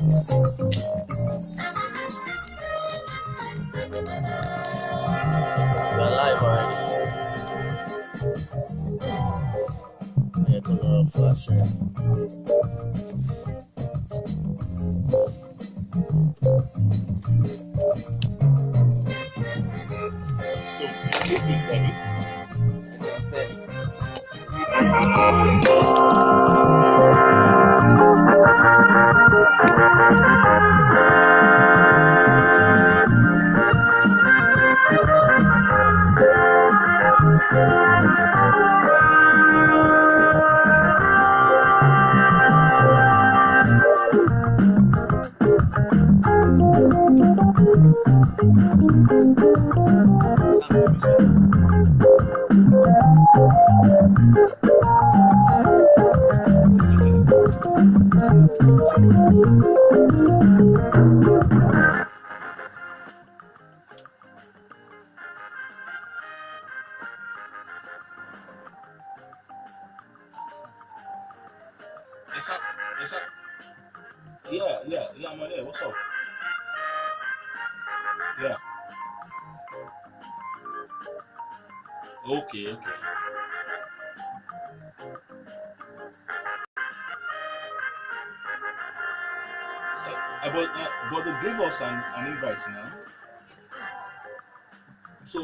We're live already. Yeah, come on, flash it. So, keep this heavy. Yes, sir. Yeah, I'm right there. What's up? Yeah. Okay. So, but they gave us an invite now. So,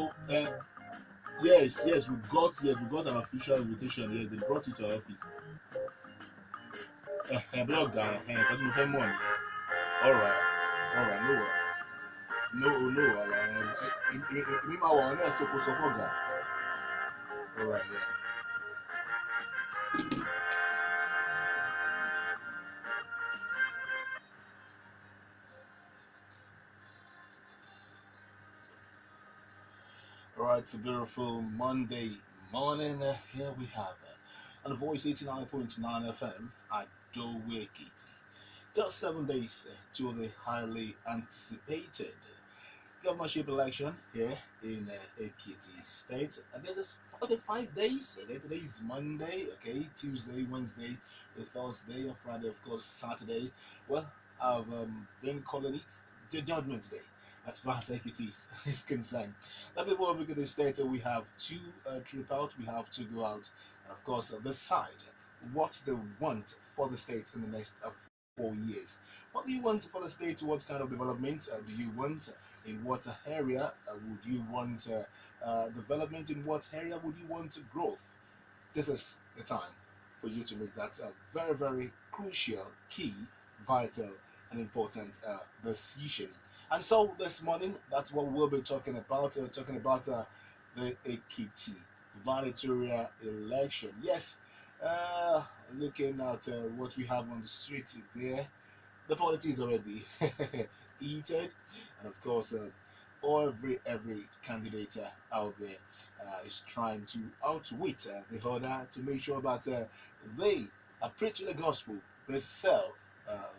yes, we got an official invitation. Yes, they brought it to our office. Blog guy, because we have money. All right, no worry. No, me my one, so guy. All right, yeah. All right, it's a beautiful Monday morning. Here we have on the Voice 89.9 FM at Ekiti. Just 7 days to the highly anticipated governorship election here in Ekiti State. And there's just 5 days. Today is Monday, okay, Tuesday, Wednesday, Thursday, and Friday, of course, Saturday. Well, I've been calling it the Judgment Day as far as Ekiti is concerned. Now, before we get to the state, we have to trip out, we have to go out, and of course, decide what they want for the state in the next 4 years. What do you want for the state? What kind of development do you want? In what area would you want development? In what area would you want growth? This is the time for you to make that very, very crucial, key, vital, and important decision. And so this morning, that's what we'll be talking about. The Ekiti gubernatorial election. Yes, looking at what we have on the street there, the politics already heated, and of course, every candidate out there is trying to outwit the other to make sure that they are preaching the gospel. They sell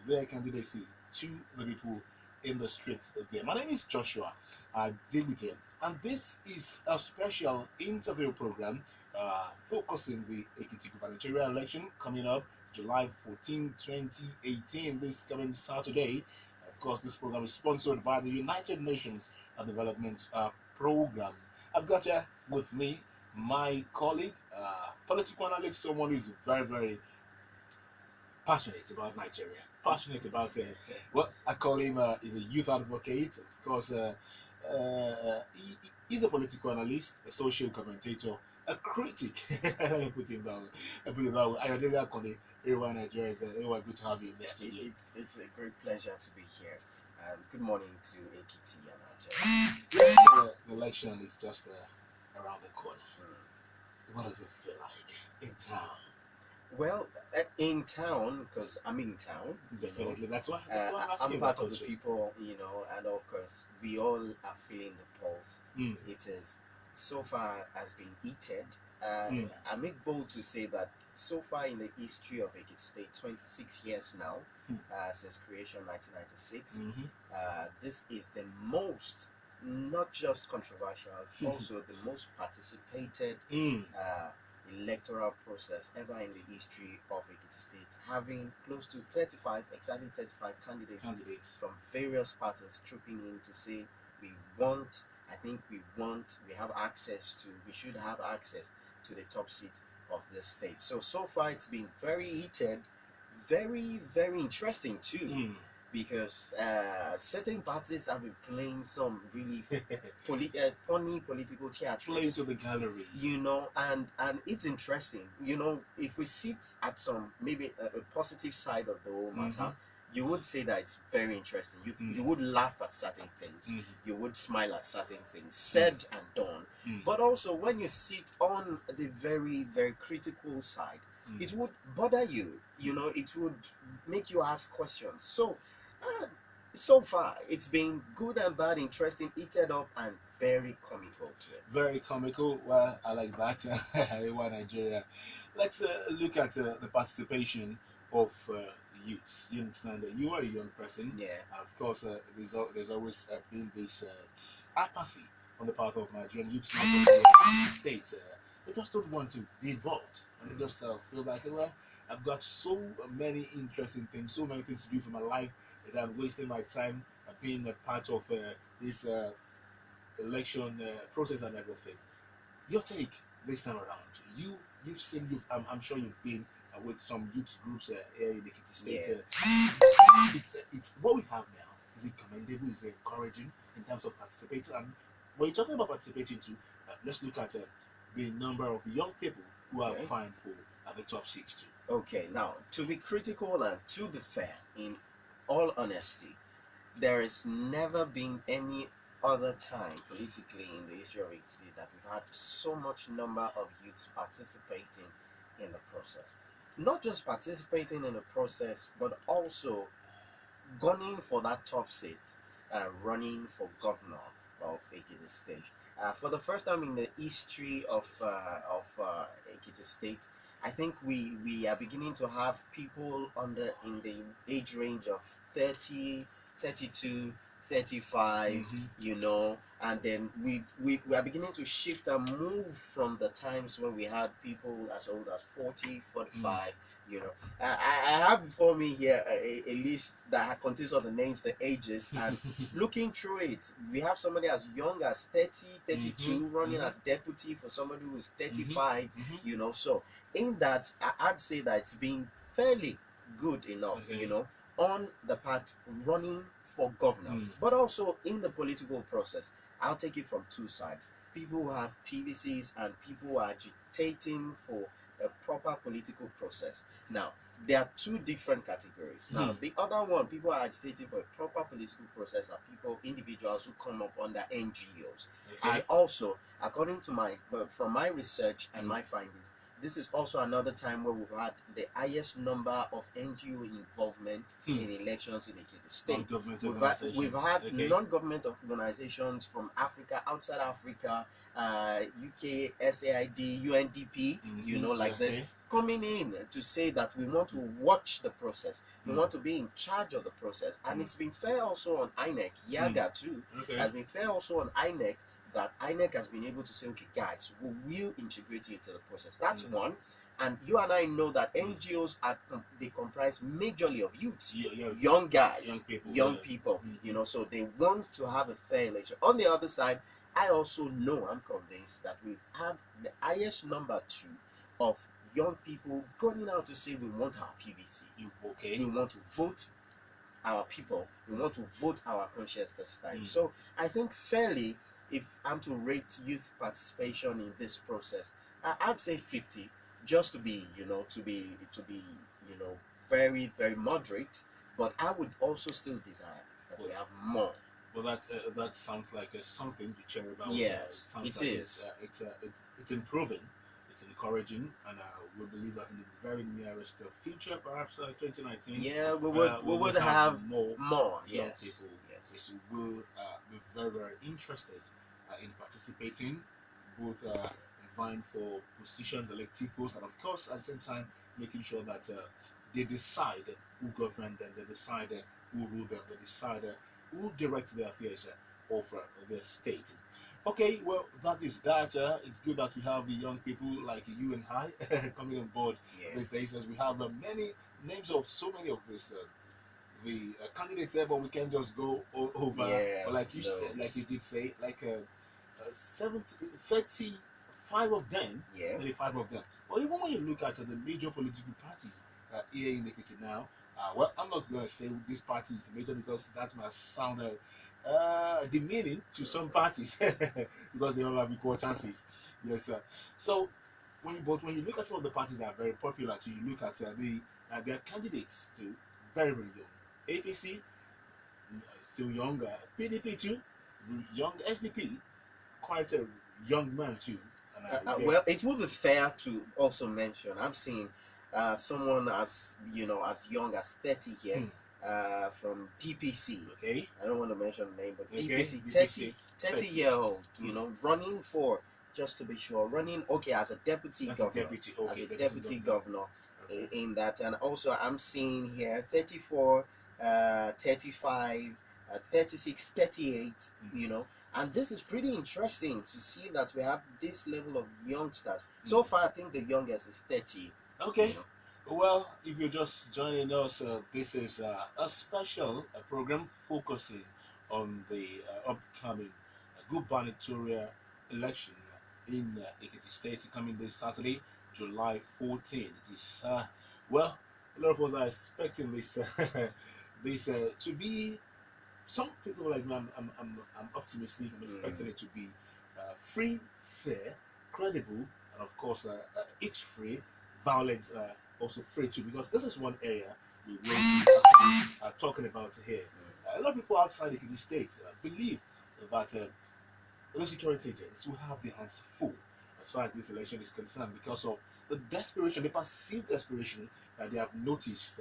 their candidacy to the people in the streets there. My name is Joshua Adegbite, and this is a special interview program focusing the Ekiti gubernatorial election coming up July 14, 2018, this coming Saturday. Of course, this program is sponsored by the United Nations Development Program. I've got here with me my colleague, political analyst, someone who is very, very passionate about Nigeria, passionate about what I call him is a youth advocate. Of course, he's a political analyst, a social commentator, a critic. Put him down. I put it that way. Ayo-Akande, everyone in Nigeria is everyone good to have you in the studio. It's a great pleasure to be here. Good morning to Ekiti and Nigeria. The election is just around the corner. What does it feel like in town? Well, in town, because I'm in town. Definitely, that's why I'm part of the people, and of course, we all are feeling the pulse. It is so far has been heated. I make bold to say that so far in the history of Ekiti State, 26 years now, since creation 1996, this is the most, not just controversial, also the most participated electoral process ever in the history of Ekiti State, having close to 35, exactly 35 candidates from various parties trooping in to say we want, I think we have access to, we should have access to the top seat of the state. So far it's been very heated, very, very interesting too. Because certain parties have been playing some really funny political theatrics. Playing to the gallery. You know, and it's interesting. You know, if we sit at some, maybe a positive side of the whole matter, you would say that it's very interesting. You would laugh at certain things. You would smile at certain things, said and done. But also, when you sit on the very, very critical side, it would bother you. You know, it would make you ask questions. So far, it's been good and bad, interesting, heated up, and very comical. Very comical. Well, I like that. Why Nigeria? Let's look at the participation of youths. You understand that you are a young person. Yeah. Of course, there's always been this apathy on the part of Nigerian youths in the states. They just don't want to be involved, and they just feel like, well, I've got so many interesting things, so many things to do for my life, that I'm wasting my time being a part of this election process and everything. Your take this time around? I'm sure you've been with some youth groups here in the Ekiti State. Yeah. It's what we have now. Is it commendable? Is it encouraging in terms of participating? And when you're talking about participating too, let's look at the number of young people who are vying for the top seats too. Okay, now to be critical and to be fair, in all honesty, there has never been any other time politically in the history of Ekiti State that we've had so much number of youths participating in the process. Not just participating in the process, but also gunning for that top seat, running for governor of Ekiti State. For the first time in the history of Ekiti State, I think we are beginning to have people in the age range of 30, 32, 35, you know, and then we are beginning to shift and move from the times when we had people as old as 40, 45, you know. I have before me here a list that contains all the names, the ages, and looking through it, we have somebody as young as 30, 32 running as deputy for somebody who is 35, you know. So in that, I'd say that it's been fairly good enough, you know, on the part running for governor, but also in the political process. I'll take it from two sides: people who have PVCs and people who are agitating for a proper political process. Now, there are two different categories. Now, the other one, people are agitating for a proper political process, are individuals who come up under NGOs. And also, according to from my research and my findings, this is also another time where we've had the highest number of NGO involvement in elections in Ekiti State. We've had non-government organizations from Africa, outside Africa, UK, SAID, UNDP, you know, like this, coming in to say that we want to watch the process, we want to be in charge of the process. And it's been fair also on INEC, Yaga too, has been fair also on INEC, that INEC has been able to say, okay, guys, we will integrate you into the process. That's one. And you and I know that NGOs they comprise majorly of youth, young guys, young people, you know, so they want to have a fair election. On the other side, I also know, I'm convinced that we've had the highest number too of young people going out to say we want our PVC, we want to vote our people, we want to vote our conscience this time. So I think fairly, if I'm to rate youth participation in this process, I'd say 50, just to be, you know, very, very moderate. But I would also still desire that we have more. Well, that sounds like something to cheer about. Yes, it is. It's improving, it's encouraging, and we believe that in the very nearest future, perhaps 2019. Yeah, we would have more young people. Yes, who will be very, very interested in participating, both vying for positions, elective posts, and of course at the same time making sure that they decide who govern them, they decide who rule them, they decide who directs the affairs of their state. Okay, well, that is that. It's good that we have the young people like you and I coming on board these days, as we have many names of so many of this. The candidates there, but we can just go over, or like you said, like you did say, like 70, 35 of them, 35 of them. Well, even when you look at the major political parties here in Ekiti now, well, I'm not going to say this party is major because that must sound demeaning to some parties because they all have equal chances. Yes, sir. So, when you look at some of the parties that are very popular, too, you look at their candidates too, very very young. APC, still younger. PDP too, young. SDP, quite a young man too. Well, it would be fair to also mention I've seen someone as as young as 30 here from DPC. Okay. I don't want to mention the name, but DPC, 30 year old, running for, just to be sure, running as a deputy governor, as a deputy governor. In that, and also I'm seeing here 34, 35, 36, 38, and this is pretty interesting to see that we have this level of youngsters. So far, I think the youngest is 30. Okay. Well, if you're just joining us, this is a special program focusing on the upcoming gubernatorial election in Ekiti State coming this Saturday, July 14. It is well, a lot of us are expecting this this to be. Some people like me, I'm optimistic. I'm expecting it to be free, fair, credible, and of course, itch free, violence also free too. Because this is one area we will be talking about here. A lot of people outside the state believe that the security agents will have their hands full as far as this election is concerned because of the desperation, the perceived desperation that they have noticed.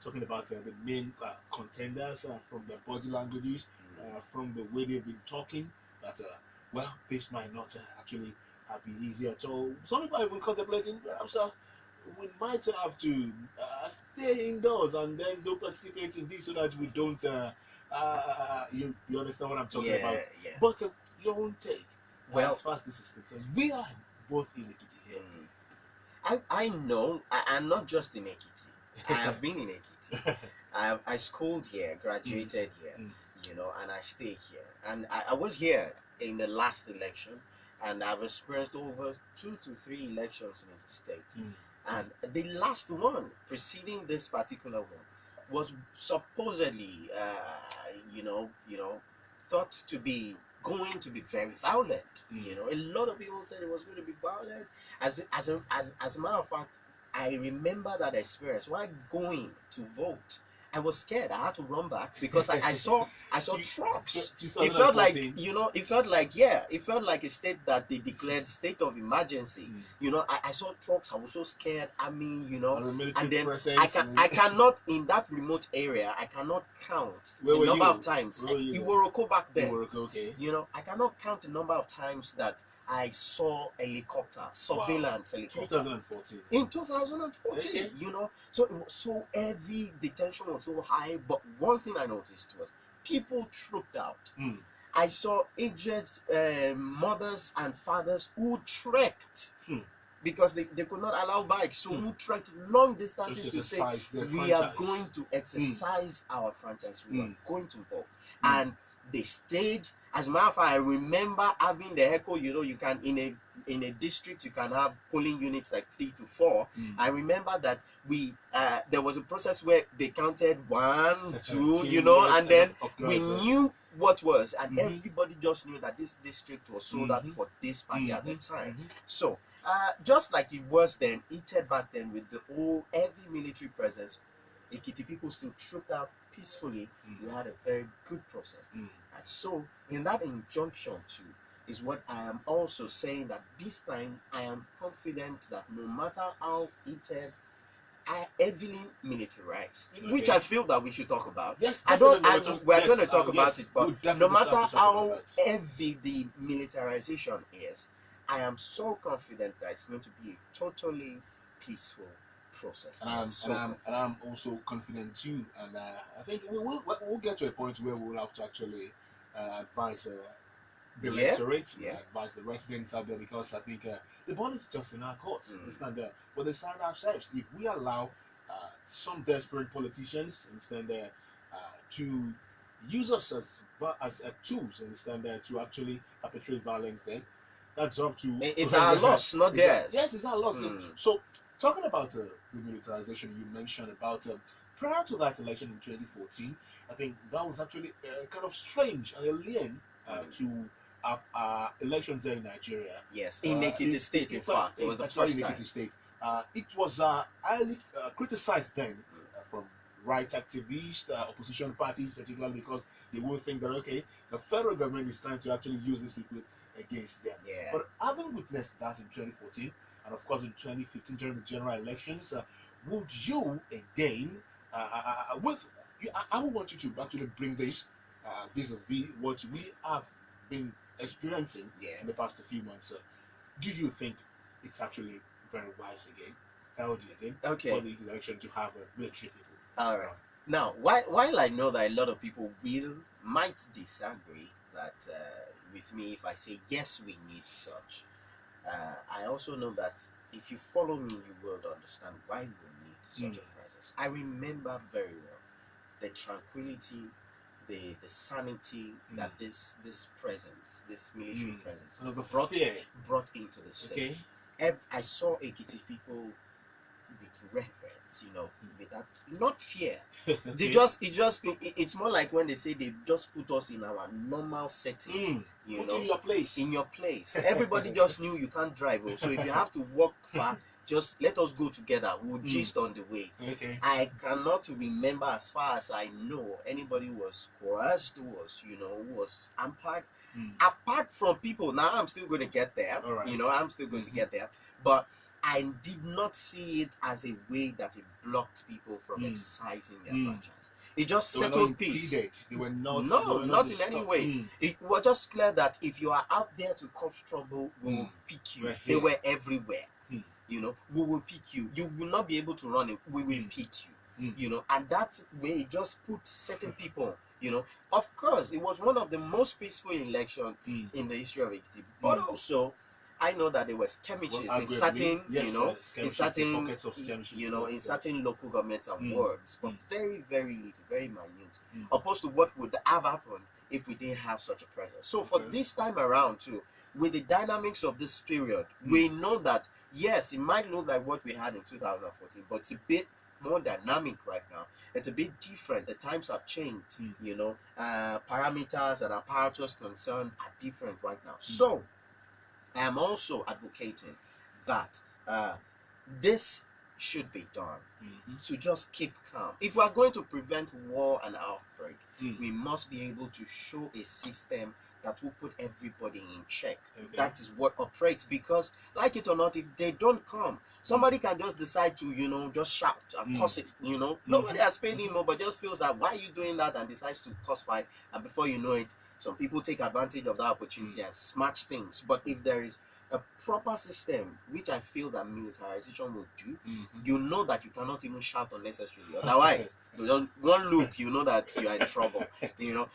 Talking about the main contenders from their body languages, from the way they've been talking, that well, this might not actually be easy at all. Some people are even contemplating perhaps we might have to stay indoors and then don't participate in this so that we don't. You understand what I'm talking about? Yeah. But your own take. Well, as far as this is concerned, we are both in Ekiti here. I know, I'm not just in Ekiti. I have been in Ekiti. I schooled here, graduated here, and I stay here. And I was here in the last election, and I've experienced over 2 to 3 elections in the state. And the last one, preceding this particular one, was supposedly, thought to be going to be very violent. A lot of people said it was going to be violent. As a matter of fact, I remember that experience. While going to vote, I was scared. I had to run back because I saw trucks. It felt like it felt like a state that they declared state of emergency. I saw trucks. I was so scared. I mean, and then I cannot in that remote area. I cannot count the number of times. Iworoko back then. Okay. I cannot count the number of times that I saw helicopter, surveillance helicopter. 2014. In 2014, so it was so heavy, the tension was so high. But one thing I noticed was people trooped out. I saw aged mothers and fathers who trekked because they could not allow bikes, so who trekked long distances to say we are going to exercise our franchise, we are going to vote, and they stayed. As a matter of fact, I remember having the echo. You can in a district you can have polling units like 3 to 4. I remember that there was a process where they counted 1, 2, and then we knew what was, and everybody just knew that this district was sold out for this party at the time. So just like it was then, heated back then with the whole heavy military presence, Ekiti people still trooped out peacefully. We had a very good process. And so, in that injunction too, is what I am also saying, that this time I am confident that no matter how heated, heavily militarized, which I feel that we should talk about. Yes, we're going to talk about it, but no matter how heavy the militarization is, I am so confident that it's going to be a totally peaceful process. And I'm also confident too, and I think we'll get to a point where we'll have to actually advise the electorate, advise the residents out there, because I think the ball is just in our courts. Understand that? But they stand ourselves. If we allow some desperate politicians, understand that, to use us as tools, understand that, to actually perpetrate violence, then that's up to. It's our loss, not theirs. Yes, it's our loss. So, talking about the militarization you mentioned about prior to that election in 2014, I think that was actually kind of strange and alien to elections there in Nigeria. Yes, in Ekiti State, in fact, it was the first time. Ekiti State. It was highly criticized then from right activists, opposition parties, particularly because they would think that, okay, the federal government is trying to actually use these people against them. Yeah. But having witnessed that in 2014, and of course in 2015 during the general elections, would you again, I would want you to actually bring this vis-a-vis what we have been experiencing in the past few months. Do you think it's actually very wise again, healthy again, for this election to have a military people? All right. Now, while I know that a lot of people might disagree that with me if I say yes, we need such, I also know that if you follow me, you will understand why we need such a presence. I remember very well the tranquility, the sanity that this presence, this military presence, brought into the state. I saw Ekiti people with reverence, with that, not fear. It's more like when they say they just put us in our normal setting, in your place. In your place. Everybody just knew you can't drive, so if you have to walk far, just let us go together. We'll gist on the way. I cannot remember, as far as I know, anybody who was coerced, who was hampered. Apart from people, now I'm still going to get there. I'm still going to get there. But I did not see it as a way that it blocked people from exercising their franchise. It just settled peace. They were not. Not in any way. It was just clear that if you are out there to cause trouble, we will pick you. They were everywhere. We will pick you. You will not be able to run it. We will pick you. And that way it just put certain people. Of course, it was one of the most peaceful elections in the history of Ekiti. But also, I know that there were skirmishes in certain, in certain local governments and wards, but very, very little, very minute, opposed to what would have happened if we didn't have such a presence. So for this time around too, with the dynamics of this period, we know that yes, it might look like what we had in 2014, but it's a bit more dynamic right now. It's a bit different. The times have changed. Parameters and apparatus concerned are different right now. So I am also advocating that this should be done to just keep calm. If we are going to prevent war and outbreak, we must be able to show a system that will put everybody in check. That is what operates, because like it or not, if they don't come, somebody can just decide to, just shout and cause it, Nobody has paid him, but just feels that, why are you doing that, and decides to cause fight, and before you know it, some people take advantage of that opportunity and smash things. But if there is a proper system, which I feel that militarization will do, you know that you cannot even shout unnecessarily. Otherwise, one look, you know that you are in trouble.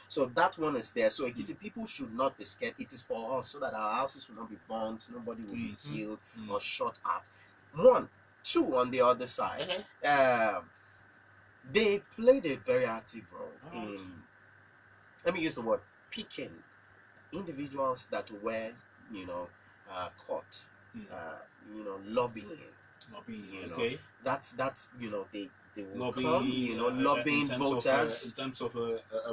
So that one is there. So Ekiti people should not be scared. It is for us, so that our houses will not be burnt, nobody will be killed or shot at. One, two, on the other side, they played a very active role in, let me use the word, picking individuals that were, caught, lobbying. That's they will come, lobbying voters. In terms of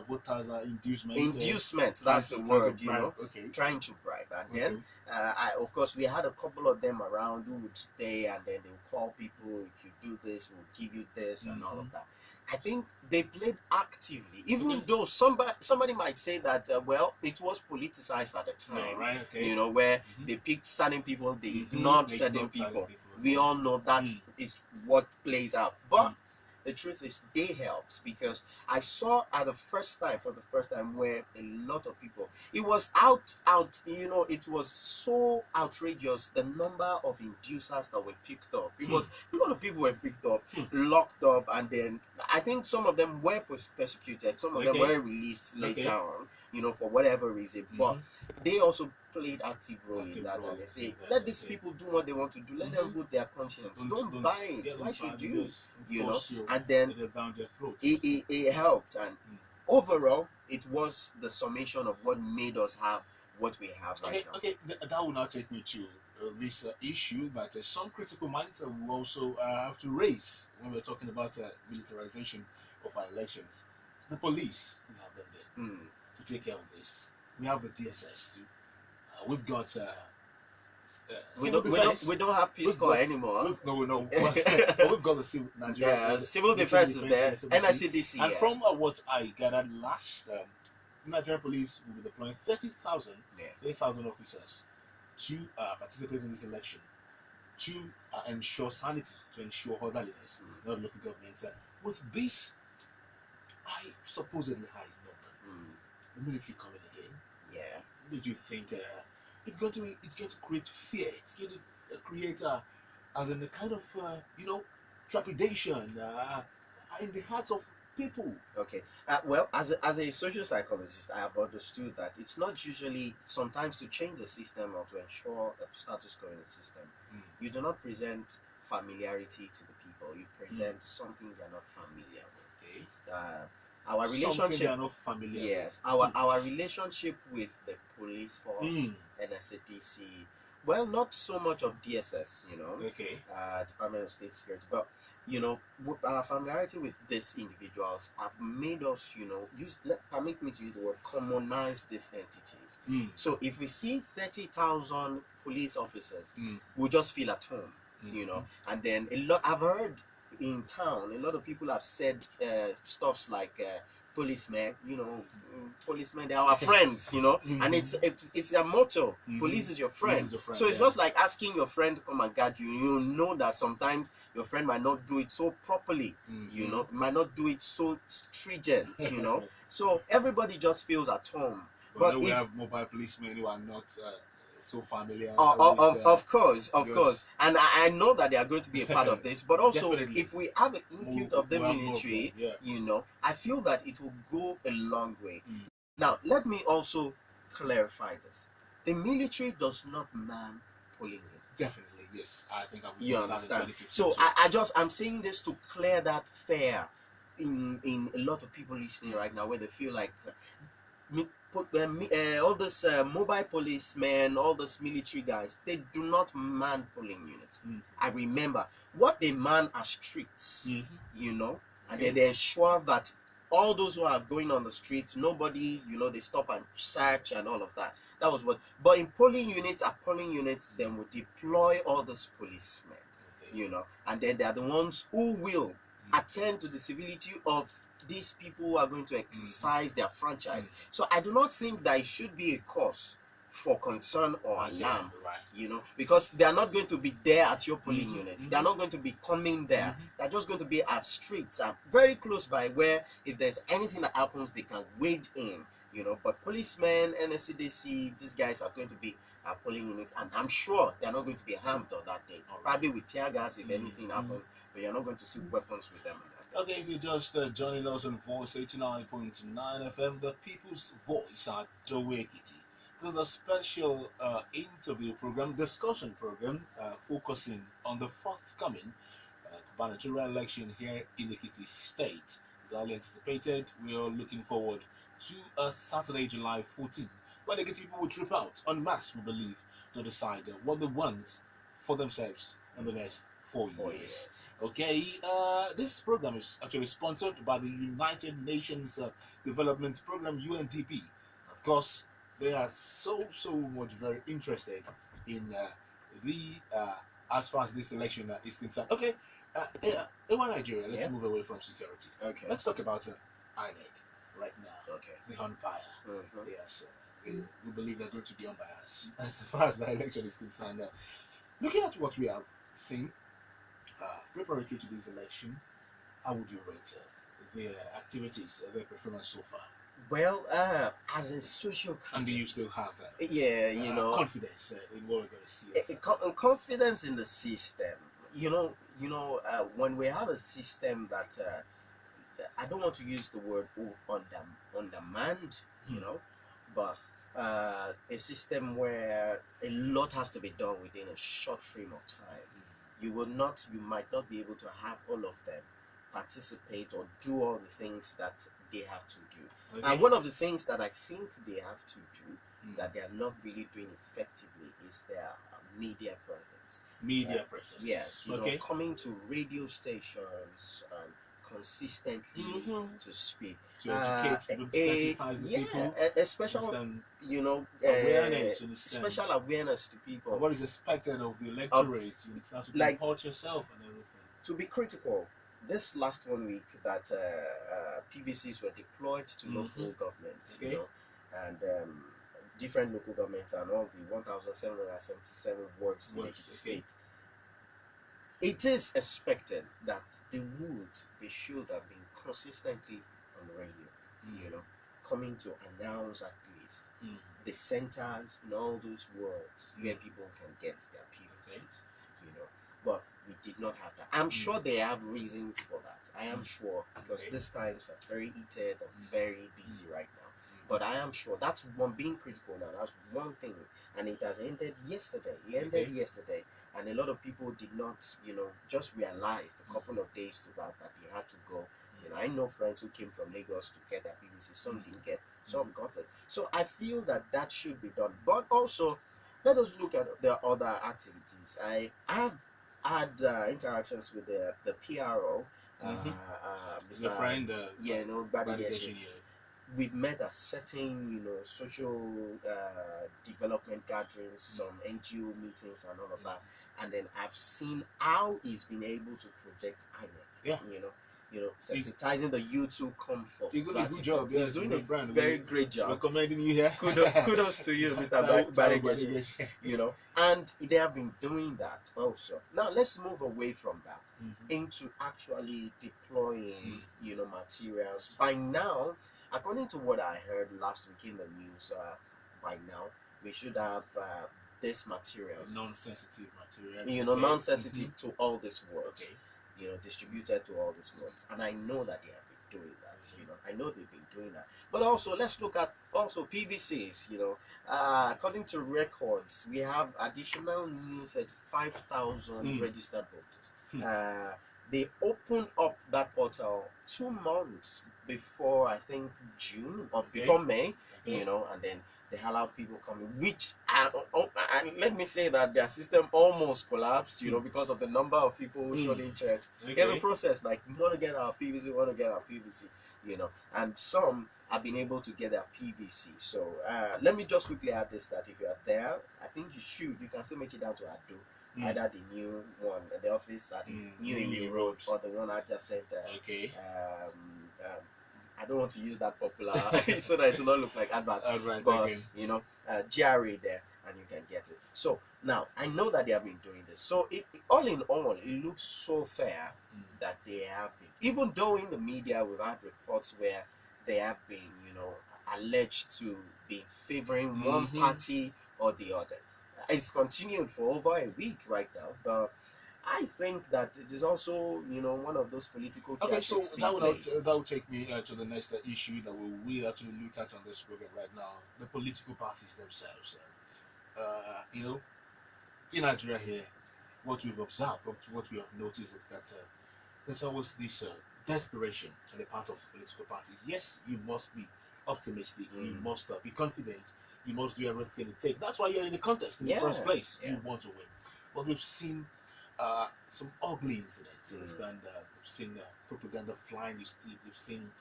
voters inducement. Inducement, that's the word, trying to bribe. And then, of course, we had a couple of them around who would stay, and then they would call people, if you do this, we'll give you this, and all of that. I think they played actively, even though somebody might say that, well, it was politicized at the time, where they picked certain people, they ignored certain people. We all know that is what plays out. But the truth is they helped, because I saw for the first time where a lot of people, it was out, it was so outrageous, the number of inducers that were picked up. It was a lot of people were picked up, locked up, and then I think some of them were persecuted, some of them were released later on, for whatever reason, but they also played active role in that, and they say, let these people do what they want to do, let them go their conscience, don't buy it, why should you, and then it helped, and overall it was the summation of what made us have what we have right now. That will now take me to this issue that some critical minds will also have to raise when we're talking about militarization of our elections. The police, we have them there to take care of this. We have the DSS too. We've got we don't have Peace Corps anymore. No. But we've got the civil Nigeria. Civil defense is there. NICDC. And from what I gathered last, Nigerian police will be deploying 30,000 officers to participate in this election, to ensure sanity, to ensure orderliness, not local governments. With this, I supposedly high number, the military coming again. Yeah. Did you think it's going to create fear? It's going to create as in a kind of trepidation in the hearts of people. Okay. Well, as a social psychologist, I have understood that it's not usually sometimes to change the system or to ensure a status quo in the system. You do not present familiarity to the people. You present something they're not familiar with. Our relationship, they are not familiar. Yes, our relationship with the police force, NSCDC, well, not so much of DSS, Department of State Security, but our familiarity with these individuals have made us, permit me to use the word, commonize these entities. So if we see 30,000 police officers, we'll just feel at home, and then I've heard in town, a lot of people have said stuffs like policemen, policemen, they are our friends, and it's their motto. Police is your friend. So it's just like asking your friend to come and guard you. You know that sometimes your friend might not do it so properly, might not do it so stringent, So everybody just feels at home. But we have mobile policemen who are not so familiar. Of course, and I know that they are going to be a part of this, but also if we have an input of the military, I feel that it will go a long way. Now, let me also clarify this: the military does not man polling units. Definitely, yes. I think you understand. So I'm saying this to clear that fear in a lot of people listening right now, where they feel like all this mobile policemen, all these military guys, they do not man polling units. I remember what they man are streets, and they ensure that all those who are going on the streets, nobody, they stop and search and all of that. That was what. But in polling units, then will deploy all those policemen, and then they are the ones who will attend to the civility of these people who are going to exercise their franchise. So I do not think that it should be a cause for concern or alarm, because they are not going to be there at your polling units. They are not going to be coming there. They're just going to be at streets, very close by, where if there's anything that happens, they can wade in. But policemen, NSCDC, these guys are going to be at polling units, and I'm sure they're not going to be harmed on that day. Probably with tear gas if anything happens, but you're not going to see weapons with them. Okay, if you're just joining us on Voice 89.9 FM, the People's Voice at Ekiti. This is a special interview program, discussion program, focusing on the forthcoming gubernatorial election here in Ekiti State. As highly anticipated, we are looking forward to Saturday, July 14th, when Ekiti people will trip out en masse, we believe, to decide what they want for themselves in the next 4 years. Okay, this program is actually sponsored by the United Nations Development Program, UNDP. Of course, they are so much very interested in as far as this election is concerned. Okay, in Nigeria, let's move away from security. Okay, let's talk about INEC right now. Okay, the umpire. Yes, we believe they're going to be unbiased as far as the election is concerned. Looking at what we have seen preparatory to this election, how would you rate their activities, their performance so far? Well, as a social And do critic, you still have yeah, you know, confidence in what we're going to see? confidence in the system. When we have a system that I don't want to use the word undermanned, you know, but a system where a lot has to be done within a short frame of time. You might not be able to have all of them participate or do all the things that they have to do. Okay. And one of the things that I think they have to do that they are not really doing effectively is their media presence. Media presence. Yes, you know, coming to radio stations consistently to speak, to educate, to sensitize the people, especially awareness, special awareness to people. And what is expected of the electorate? You start to comport yourself and everything. To be critical. This last 1 week that PVCs were deployed to local governments, you know, and different local governments and all the 1,777 wards in Ekiti State. It is expected that they should have been consistently on the radio, you know, coming to announce at least the centers in all those wards where people can get their PVCs, you know. But we did not have that. I'm sure they have reasons for that. I am sure, because these times are very heated and very busy right now. But I am sure that's one being critical now. That's one thing, and it has ended yesterday. It ended yesterday, and a lot of people did not, you know, just realized a couple of days to that they had to go. You know, I know friends who came from Lagos to get their PVC. Some didn't get, some got it. So I feel that should be done. But also, let us look at the other activities. I have had interactions with the PRO, Mr. friend, we've met at certain, you know, social development gatherings, some NGO meetings, and all of that. And then I've seen how he's been able to project INEC. You know, sensitizing the youth to comfort. He's doing a good job. He's doing a very great job. Recommending you here. Kudos to you, Mr. Adegbite. You know, and they have been doing that also. Now let's move away from that into actually deploying, you know, materials. By now, according to what I heard last week in the news, by now we should have this materials, non-sensitive materials. You know, non-sensitive to all this works. You know, distributed to all these works, and I know that they have been doing that. You know, I know they've been doing that. But also, let's look at also PVCs. You know, according to records, we have additional new 35,000 registered voters. They opened up that portal 2 months before, I think, June or before May. You know, and then they allowed people coming, which and let me say that their system almost collapsed, you know, because of the number of people who showed interest in the process. Like, we want to get our PVC, you know, and some have been able to get their PVC. So let me just quickly add this, that if you are there, I think you can still make it down to Ado, either the new one, the office at the new Road, or the one I just said. I don't want to use that popular so that it will not look like adverts. But you know, GRA there, and you can get it. So now I know that they have been doing this. So all in all, it looks so fair that they have been. Even though in the media we've had reports where they have been, you know, alleged to be favoring one party or the other. It's continued for over a week right now, but I think that it is also, you know, one of those political tactics. Okay, so that will take me to the next issue that we will actually look at on this program right now: the political parties themselves. You know, in Nigeria here, what we've observed, what we have noticed is that there's always this desperation on the part of political parties. Yes, you must be optimistic. You must be confident. You must do everything it takes. That's why you're in the contest in the first place. You want to win. But we've seen some ugly incidents. You understand? We've seen propaganda flying. We've seen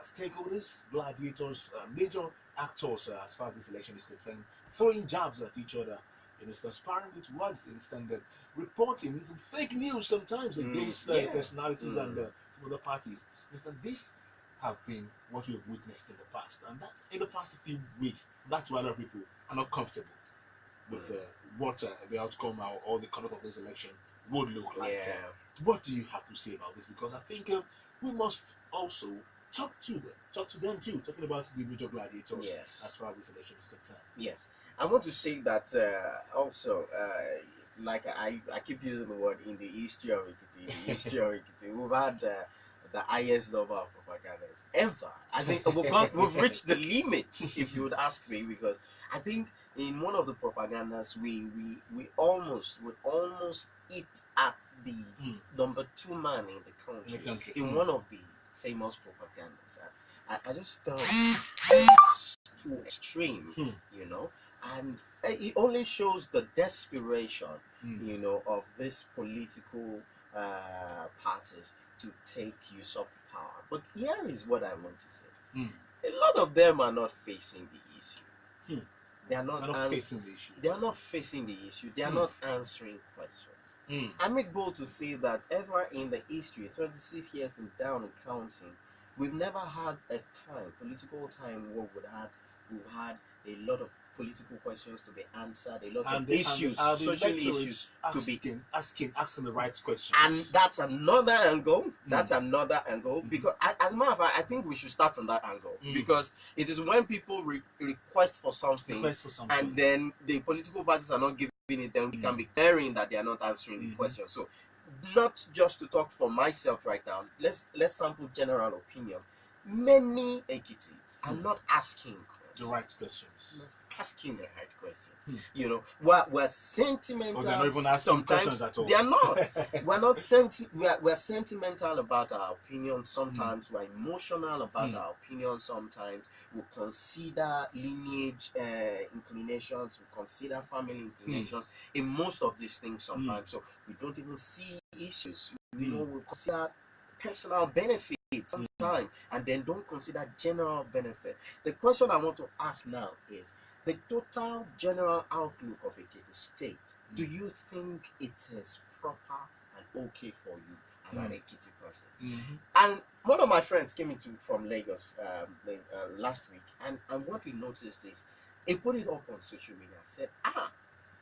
stakeholders, gladiators, major actors as far as this election is concerned, throwing jabs at each other. You understand? Sparring with words. You understand? Reporting some fake news sometimes against personalities and some other parties. You understand? This have been what we've witnessed in the past, and that's in the past few weeks. That's why a lot of people are not comfortable with what the outcome or the conduct of this election would look like. What do you have to say about this? Because I think we must also talk to them too, talking about the major gladiators. Yes. As far as this election is concerned. Yes, I want to say that also, like I keep using the word in the history of Ekiti. In the history of Ekiti, we've had the highest number of propagandas ever. I think we've reached the limit, if you would ask me, because I think in one of the propagandas we almost hit at the number 2 man in the country, in one of the famous propagandas. I just felt too extreme, you know, and it only shows the desperation, you know, of these political parties to usurp power. But here is what I want to say: a lot of them are not facing the issue. They are not facing the issue. They are not facing the issue. They are not answering questions. I make bold to say that ever in the history, 26 years and down and counting, we've never had a political time, where we've had a lot of political questions to be answered, a lot of issues, social issues to be asking the right questions. And that's another angle. That's another angle. Because as a matter of fact, I think we should start from that angle. Because it is when people request for something, and then the political parties are not giving it, then we can be clearing that they are not answering the question. So, not just to talk for myself right now, let's sample general opinion. Many Ekitis are not asking the right questions. Asking the right question. You know, we're sentimental. They're not even asking questions at all. They are not. We're sentimental about our opinions. Sometimes we're emotional about our opinions. Sometimes we consider lineage inclinations. We consider family inclinations in most of these things. Sometimes, so we don't even see issues. We consider personal benefits sometimes, and then don't consider general benefit. The question I want to ask now is the total general outlook of Ekiti State. Do you think it is proper and okay for you as an Ekiti person? And one of my friends came from Lagos last week, and what we noticed is he put it up on social media and said,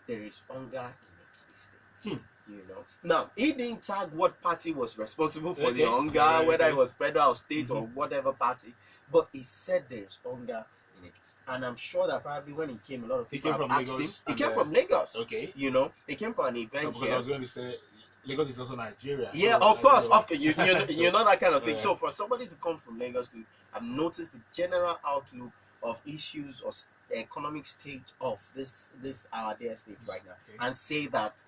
there is hunger in Ekiti State. You know, now he didn't tag what party was responsible for the hunger, whether it was federal, state, or whatever party, but he said there is hunger in it. And I'm sure that probably when he came, a lot of people asked him. He came from Lagos. Okay, you know, he came for an event here. I was going to say Lagos is also Nigeria. Yeah, so of course, you know that kind of thing. So for somebody to come from Lagos to have noticed the general outlook of issues or economic state of this our dear state right now, and say that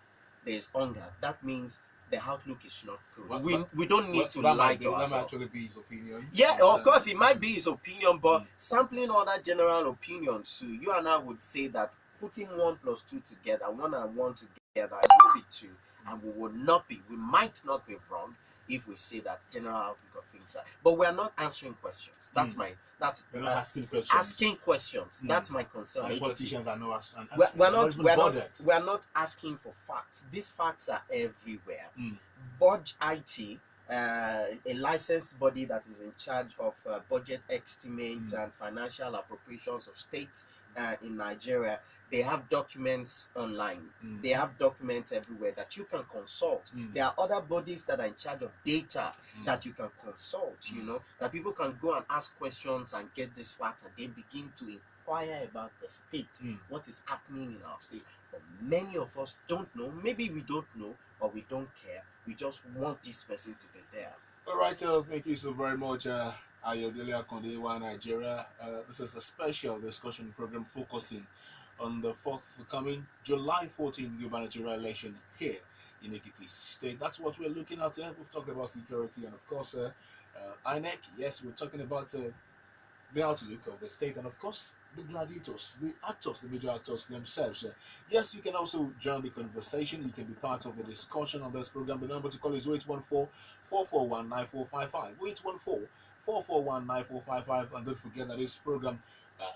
there's hunger, that means the outlook is not good. We don't need to lie to ourselves. That might actually be his opinion. Yeah, of course, it might be his opinion, but sampling other general opinions, so you and I would say that putting 1 plus 2 together, 1 and 1 together, will be 2, and we might not be wrong if we say that general outlook of things are, but we are not answering questions. We're not asking questions. Asking questions. That's my concern. And politicians are not answering. We're not asking for facts. These facts are everywhere. Budge IT, a licensed body that is in charge of budget estimates and financial appropriations of states in Nigeria, they have documents online. They have documents everywhere that you can consult. There are other bodies that are in charge of data that you can consult, you know, that people can go and ask questions and get this fact, and then begin to inquire about the state, what is happening in our state. But many of us don't know. Maybe we don't know, or we don't care. We just want this person to be there. All right, thank you so very much, Ayo-Akande, Nigeria. This is a special discussion program focusing on the forthcoming July 14th gubernatorial election here in Ekiti State. That's what we're looking at here. We've talked about security and, of course, INEC. Yes, we're talking about the outlook of the state and, of course, the gladiators, the actors, the major actors themselves. Yes, you can also join the conversation. You can be part of the discussion on this program. The number to call is 814-441-9455. 814-441-9455. And don't forget that this program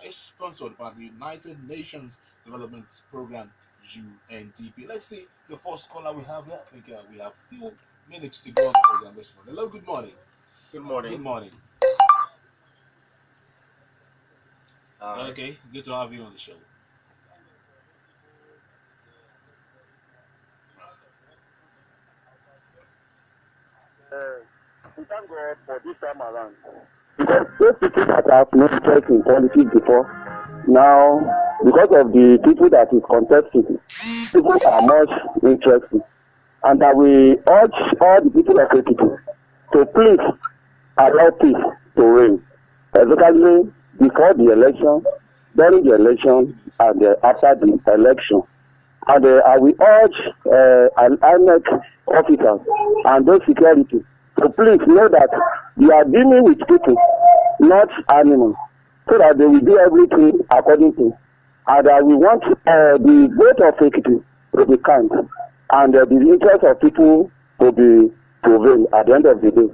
is sponsored by the United Nations Development Program, Undp. Let's see the first caller we have here. I think we have a few minutes to go on the program this morning. Hello, good morning. Good morning. Good morning. Okay, good to have you on the show. We thank God for this time around. Because those people that have no interest in politics before, now, because of the people that is contesting, people are much interested. And that we urge all the people of Ekiti to please allow peace to reign, especially before the election, during the election, and after the election. And I will urge INEC officers and those security to please know that we are dealing with people, not animals, so that they will do everything according to. And we want the vote of Ekiti to be kind, and the interest of people to be prevail at the end of the day.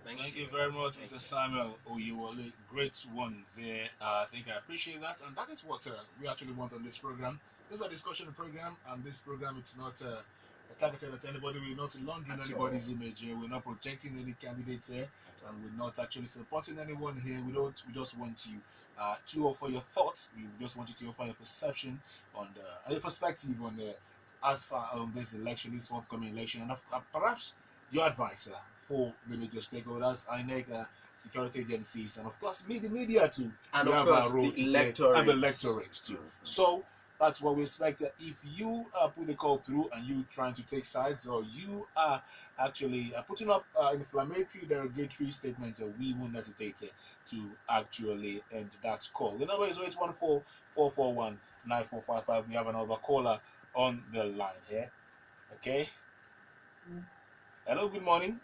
Thank you very much, Mr. Samuel Oyewole. Great one there. I think I appreciate that, and that is what we actually want on this program. This is a discussion program, and this program it's not targeted at anybody. We're not laundering anybody's image here. We're not projecting any candidates here, and we're not actually supporting anyone here. We don't. We just want you to offer your thoughts. We just want you to offer your perception on your perspective on as far this election, this forthcoming election, and perhaps your advice for the major stakeholders, INEC, security agencies, and of course, the media too. And we of course, the electorate. And the electorate too. So that's what we expect. If you put the call through and you trying to take sides, or you are actually putting up inflammatory, derogatory statements, we won't hesitate to actually end that call. The number is 0814-441-9455. We have another caller on the line here. Okay. Hello, good morning.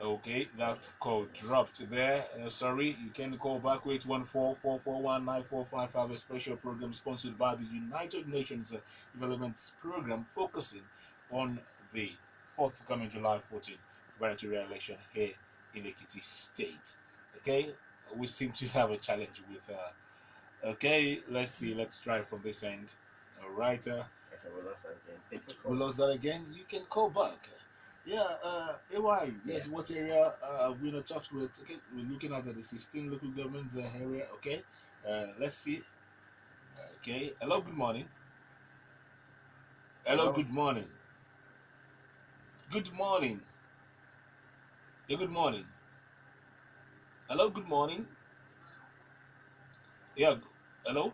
Okay, that call dropped there. Sorry, you can call back 814-441-9455, a special program sponsored by the United Nations Development Program, focusing on the forthcoming July 14th gubernatorial election here in Ekiti State. Okay, we seem to have a challenge with. Okay, let's see. Let's try from this end. All right. Okay, we lost that again. We lost that again. You can call back. Yeah, AY, yes, Yeah. what area we're in touch with? Okay, we're looking at the 16 local governments area. Okay, let's see. Okay, hello, good morning. Hello, good morning. Good morning. Yeah, good morning. Hello, good morning. Yeah, hello.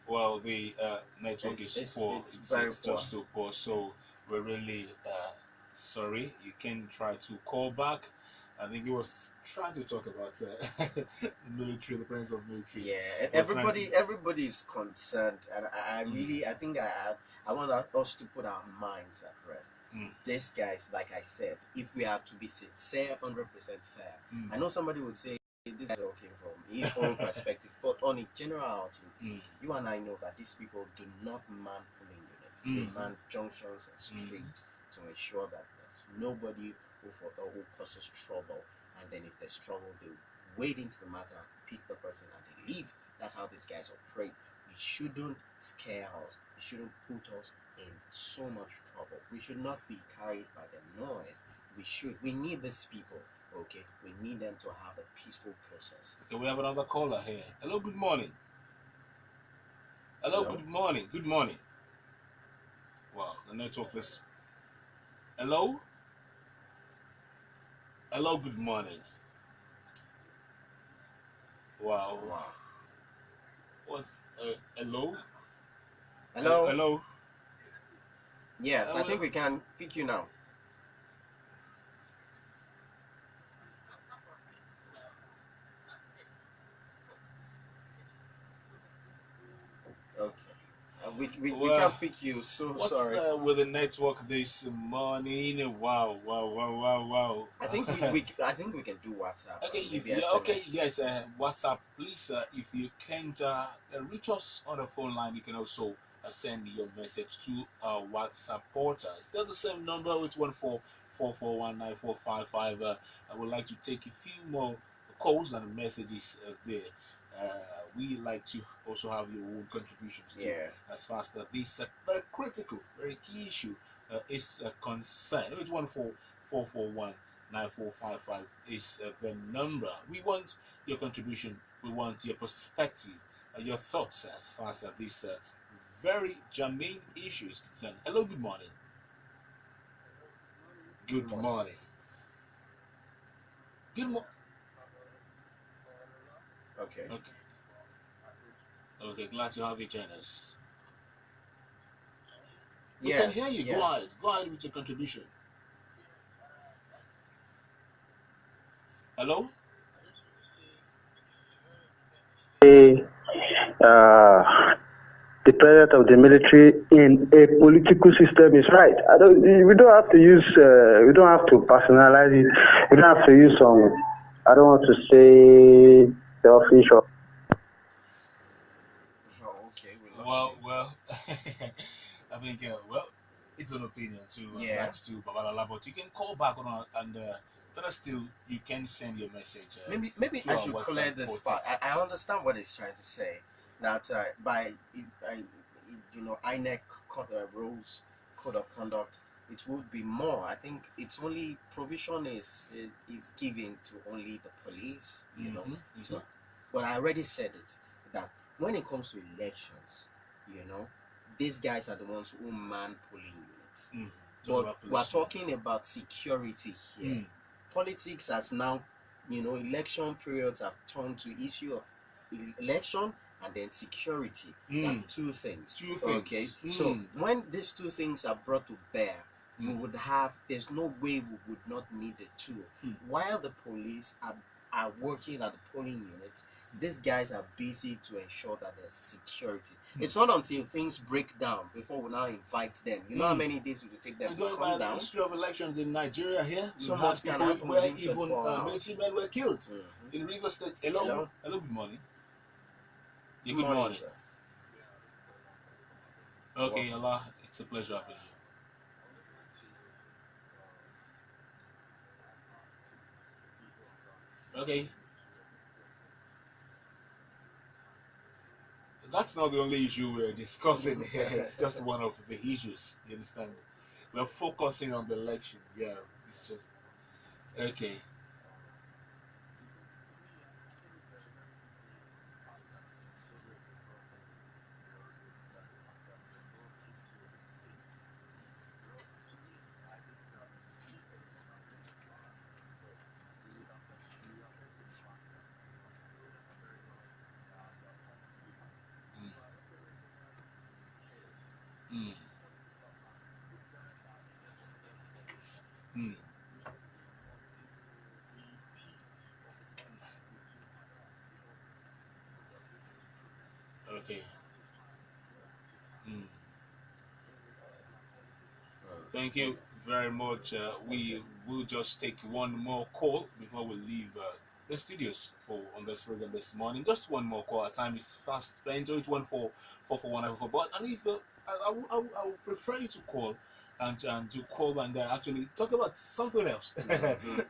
Well, the network is poor. It's very It's poor. just too poor. So we're really sorry. You can try to call back. I think he was trying to talk about the military, the presence of military. Yeah, everybody is concerned, and I really, I think I want us to put our minds at rest. These guys, like I said, if we are to be sincere, 100% fair, I know somebody would say this is talking from his own perspective, but on a general you and I know that these people do not man polling units; they man junctions and streets to ensure that there's nobody who causes trouble, and then if there's trouble, they wade into the matter, pick the person, and they leave. That's how these guys operate. We shouldn't scare us. We shouldn't put us in so much trouble. We should not be carried by the noise. We need these people. Okay, we need them to have a peaceful process. Okay, we have another caller here. Hello, good morning. Hello, good morning. Good morning. Wow, the network is. Hello. Hello, good morning. Wow. What's hello? Hello. Hello. Yes, I think we can pick you now. Okay. We can't pick you, so what's sorry. What's with the network this morning? Wow. I think we can do WhatsApp. Okay, yes. WhatsApp, please. If you can't reach us on the phone line, you can also send your message to our WhatsApp portal. It's still the same number with 144419455. I would like to take a few more calls and messages there. We like to also have your own contributions too, as far as this very critical, very key issue is concerned. 814-441-9455 is the number. We want your contribution We want your perspective, your thoughts as far as these very germane issues concerned. Hello, good morning. Good morning. Good morning. Okay. Okay. Okay, glad to have you join us. We can hear you. Yes. Go ahead with your contribution. Hello? Uh, the president of the military in a political system is right. We don't have to use. We don't have to personalize it. We don't have to use some. I don't want to say selfish or. Oh, okay. We lost you. Well, I think it's an opinion to that to Babalala, but you can call back on and tell us still you can send your message. Maybe I should clear this part. I understand what he's trying to say. That by INEC rules, code of conduct, it would be more. I think it's only provision is given to only the police. So, but I already said it that when it comes to elections, these guys are the ones who man polling units. But we're talking about security here. Politics has now, election periods have turned to issue of election and then security. Two things. Okay. So when these two things are brought to bear, we would have. There's no way we would not need the two. While the police are working at the polling units, these guys are busy to ensure that there's security. It's not until things break down before we now invite them. You know how many days it will take them to calm down? The history of elections in Nigeria here, so much can happen where even military men were killed in River State. Hello, good morning. Yeah, good morning. Sir. Okay, Allah, it's a pleasure having you. Okay. That's not the only issue we're discussing here. It's just one of the issues. You understand? We're focusing on the election. Yeah, it's just okay. Okay. Thank you very much. We will just take one more call before we leave the studios on this program this morning. Just one more call. Our time is fast. Enjoy it 14441. But and if I would prefer you to call and to call and actually talk about something else.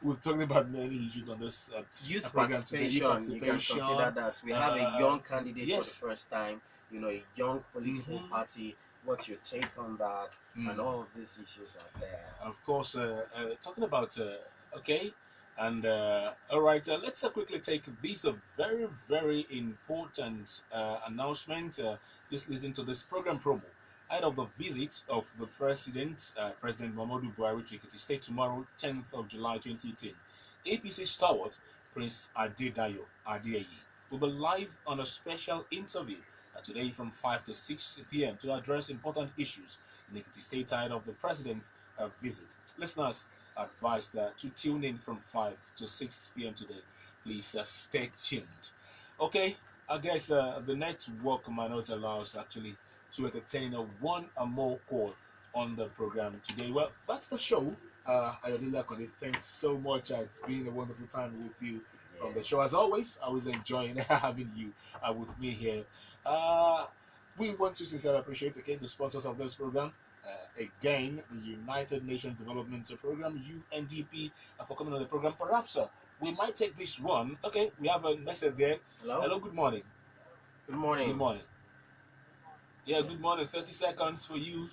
We've talked about many issues on this youth program participation. Today. You can consider that we have a young candidate for the first time. A young political party. What's your take on that? And all of these issues are there. Of course, talking about okay, and all right. Let's quickly take this a very very important announcement. Just listen to this program promo. Ahead of the visit of the President Muhammadu Buhari to Ekiti State tomorrow, 10th of July 2018, APC stalwart Prince Adeyeye will be live on a special interview today from 5 to 6 p.m. to address important issues in Ekiti State ahead of the President's visit. Listeners are advised to tune in from 5 to 6 p.m. today. Please stay tuned. Okay, I guess the network might not allow us actually to entertain one or more call on the program today. Well, that's the show. Ayo-Akande, thanks so much. It's been a wonderful time with you on the show. As always, I was enjoying having you with me here. We want to sincerely appreciate the sponsors of this program. Again, the United Nations Development Program, UNDP, for coming on the program. Perhaps we might take this one. Okay, we have a message there. Hello, good morning. Good morning. Good morning. Yeah, good morning. 30 seconds for you.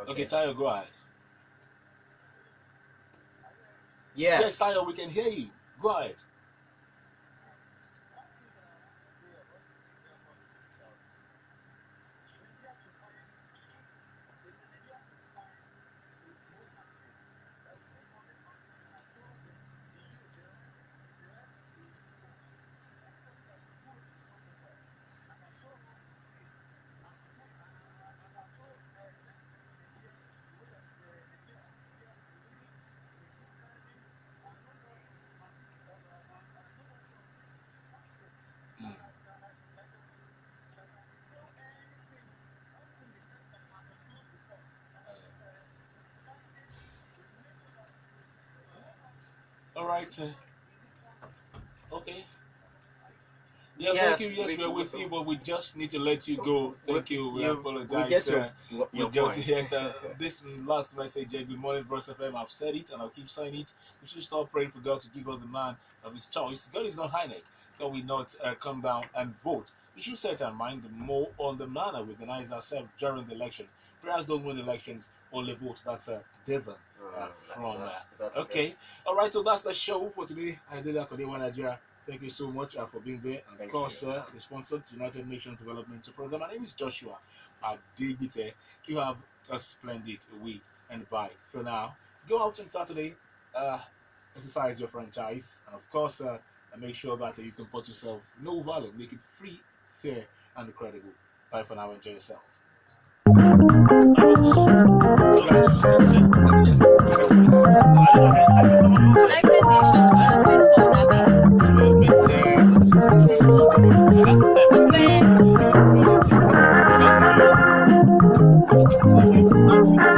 Okay, Tayo, go ahead. Yes, Tayo, we can hear you. Go ahead. All right. Okay. Yeah, thank you. Yes, we're with you, but we just need to let you go. Thank you. We apologize. We get your point. Yes, this last message, good morning, Verse FM. I've said it and I'll keep saying it. We should stop praying for God to give us the man of his choice. God is not Heineck. God will not come down and vote. We should set our mind more on the manner we organize ourselves during the election. Prayers don't win elections, only votes. That's Devon from. That's okay. Good. All right, so that's the show for today. Ayo-Akande, Nigeria. Thank you so much for being there. And of course, the sponsor, United Nations Development Program. My name is Joshua Adegbite. You have a splendid week and bye for now. Go out on Saturday, exercise your franchise, and of course, make sure that you can put yourself no value, make it free, fair, and credible. Bye for now. Enjoy yourself. Thank you.